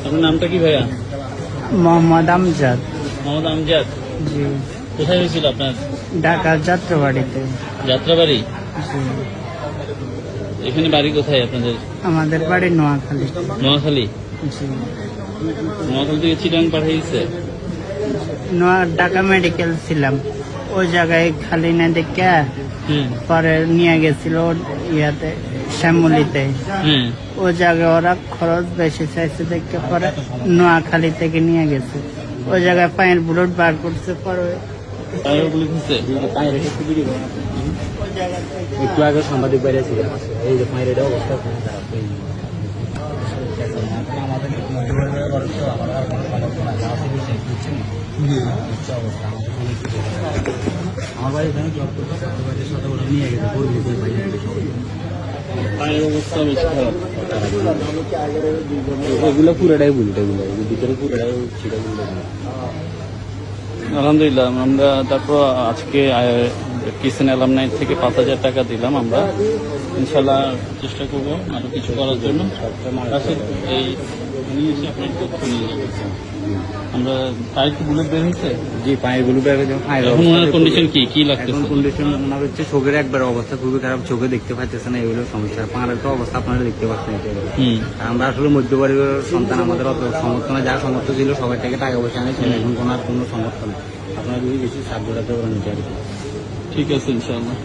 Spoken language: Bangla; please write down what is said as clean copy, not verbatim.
আপনার নামটা কি ভাইয়া? মোহাম্মদ আমজাদ। মোহাম্মদ আমজাদ। জি। কোথায় হয়েছিল আপনার? ঢাকার যাত্রাবাড়িতে। যাত্রাবাড়ি? জি। এখানে বাড়ি কোথায় আপনাদের? আমাদের বাড়ি নোয়াখালী। নোয়াখালী? জি। নোয়াখালী থেকে চিটাং পাঠিয়েছে? ঢাকা মেডিকেল ছিলাম, ওই জায়গায় খালি না দেখে হুম পরে নিয়ে গেছিল ইয়াতে শ্যামলিতে। হুম। ওই জায়গায় ওরা খরচ বেশি চাইছে দেখে পরে নোয়াখালী থেকে নিয়ে গেছে। ওই জায়গায় পায়ের বুলেট বার করছে পরে পায়ের গুলি খুঁজছে? একটু আগে সাংবাদিক বাইরে ছিল, এই যে পায়ের এটা অবস্থা খুব খারাপ। আমার বাড়ি এখানে জব করতে সাথে ওরা নিয়ে গেছে পায়ের অবস্থা বেশি খারাপ। এগুলো পুরোটাই বুলেট, এগুলো ভিতরে পুরোটাই ছিল বুলেট। আলহামদুলিল্লাহ আমরা তারপর আজকে কিসেন অ্যালামনাই থেকে 5,000 টাকা দিলাম। আমরা ইনশাল্লাহ চেষ্টা করবো আরো কিছু করার জন্য। এই নিয়ে এসে আপনার তথ্য নিয়ে যাবে। আমরা পায়ের কি বুলেট বের হয়েছে? জি, পায়ের গুলো বের হয়েছে। এখন ওনার কন্ডিশন কি লাগতেছে? এখন কন্ডিশন ওনার হচ্ছে চোখের একবার অবস্থা খুবই খারাপ, চোখে দেখতে পাচ্ছে না, এগুলো সমস্যা। পায়ের তো অবস্থা আপনারা দেখতে পাচ্ছেন। আমরা আসলে মধ্যপরিবারের সন্তান, আমাদের অত সমর্থন, যা সমর্থ ছিল সবাই থেকে টাকা পয়সা আনেছে, এখন কোনো আর কোনো সমর্থন। আপনারা যদি বেশি সাহায্য করতে পারেন। ঠিক আছে ইনশাআল্লাহ।